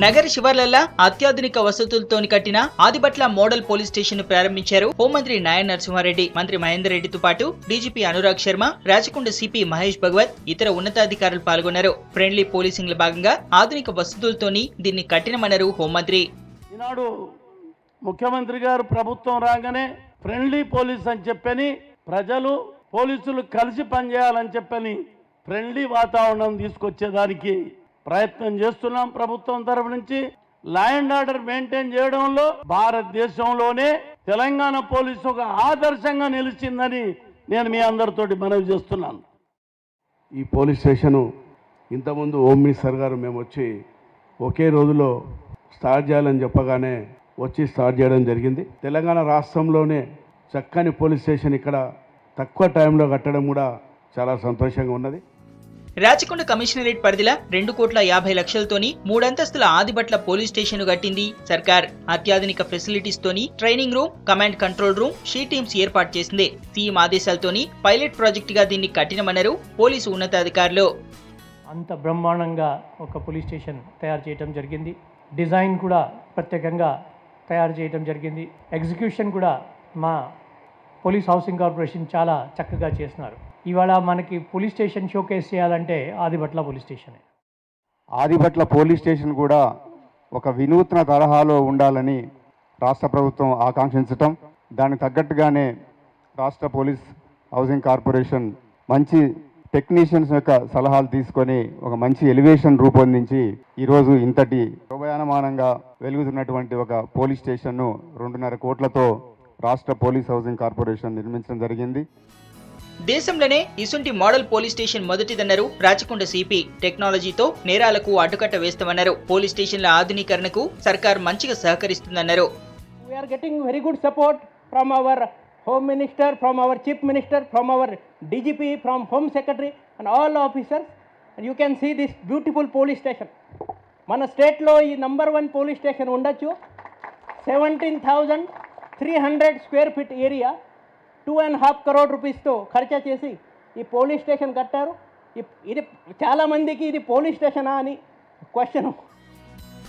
నగర శివార్లల్లా అత్యాధునిక వసతులతోని కట్టిన ఆదిబట్ల మోడల్ పోలీస్ స్టేషన్ ను ప్రారంభించారు హోంమంత్రి నాయన్ నరసింహారెడ్డి. మంత్రి మహేందర్ రెడ్డితో పాటు డీజీపీ అనురాగ్ శర్మ, రాచకొండ సిపి మహేష్ భగవత్, ఇతర ఉన్నతాధికారులు పాల్గొన్నారు. ఫ్రెండ్లీ పోలీసింగ్ లో భాగంగా ఆధునిక వసతులతోని దీన్ని కట్టినమన్నారు హోంమంత్రి. ఈనాడు ముఖ్యమంత్రి గారు ప్రభుత్వం రాగానే ఫ్రెండ్లీ పోలీస్ అని చెప్పని ప్రజలు పోలీసులు కలిసి పనిచేయాలని చెప్పని ఫ్రెండ్లీ వాతావరణం తీసుకొచ్చేదానికి ప్రయత్నం చేస్తున్నాం. ప్రభుత్వం తరఫు నుంచి లా అండ్ ఆర్డర్ మెయింటైన్ చేయడంలో భారతదేశంలోనే తెలంగాణ పోలీసు ఒక ఆదర్శంగా నిలిచిందని నేను మీ అందరితోటి మనవి చేస్తున్నాను. ఈ పోలీస్ స్టేషను ఇంతకుముందు హోమ్ మినిస్టర్ గారు మేము వచ్చి ఒకే రోజులో స్టార్ట్ చేయాలని చెప్పగానే వచ్చి స్టార్ట్ చేయడం జరిగింది. తెలంగాణ రాష్ట్రంలోనే చక్కని పోలీస్ స్టేషన్ ఇక్కడ తక్కువ టైంలో కట్టడం కూడా చాలా సంతోషంగా ఉన్నది. రాచకొండ కమిషనరేట్ పరిధిలో 2,50,00,000తోని 3 అంతస్తుల ఆదిబట్ల పోలీస్ స్టేషన్ కట్టింది సర్కార్. అత్యాధునిక ఫెసిలిటీస్ తోని training room, command control room, she teams ఏర్పాటు చేసింది. సీఎం ఆదేశాలతోని పైలట్ ప్రాజెక్ట్ గా దీన్ని కట్టినమన్నారు పోలీసు ఉన్నతాధికారులు. అంత బ్రహ్మాండంగా ఒక పోలీస్ స్టేషన్ తయారు చేయడం జరిగింది. డిజైన్ కూడా ప్రత్యేకంగా తయారు చేయడం జరిగింది. ఎగ్జిక్యూషన్ కూడా మా పోలీస్ హౌసింగ్ కార్పొరేషన్ చాలా చక్కగా చేస్తున్నారు. ఇవాళ మనకి పోలీస్ స్టేషన్ షోకేస్ చేయాలంటే ఆదిబట్ల పోలీస్ స్టేషనే. ఆదిబట్ల పోలీస్ స్టేషన్ కూడా ఒక వినూత్న తరహాలో ఉండాలని రాష్ట్ర ప్రభుత్వం ఆకాంక్షించటం, దానికి తగ్గట్టుగానే రాష్ట్ర పోలీస్ హౌసింగ్ కార్పొరేషన్ మంచి టెక్నీషియన్స్ యొక్క సలహాలు తీసుకొని ఒక మంచి ఎలివేషన్ రూపొందించి ఈరోజు ఇంతటి శోభయానమానంగా వెలుగుతున్నటువంటి ఒక పోలీస్ స్టేషన్ను 2.5 కోట్లతో రాష్ట్ర పోలీస్ హౌసింగ్ కార్పొరేషన్ నిర్మించడం జరిగింది. దేశంలోనే ఇసుంటి మోడల్ పోలీస్ స్టేషన్ మొదటిదన్నారు రాచకొండ సిపి. టెక్నాలజీతో నేరాలకు అడ్డుకట్ట వేస్తామన్నారు. పోలీస్ స్టేషన్ల ఆధునీకరణకు సర్కార్ మంచిగా సహకరిస్తుందన్నారు. We are getting very good support from our Home Minister, from our Chief Minister, from our DGP, from Home Secretary and all officers. And you can see this beautiful police station. మన స్టేట్లో ఈ number 1 police station ఉండొచ్చు. 17,300 square feet area, 2.5 crore రూపీస్తో ఖర్చు చేసి ఈ police station కట్టారు. ఇది చాలామందికి ఇది పోలీస్ స్టేషనా అని క్వశ్చన్.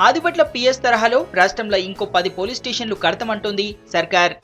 ఆదిబట్ల పిఎస్ తరహాలో రాష్ట్రంలో ఇంకో 10 పోలీస్ స్టేషన్లు కడతామంటోంది సర్కార్.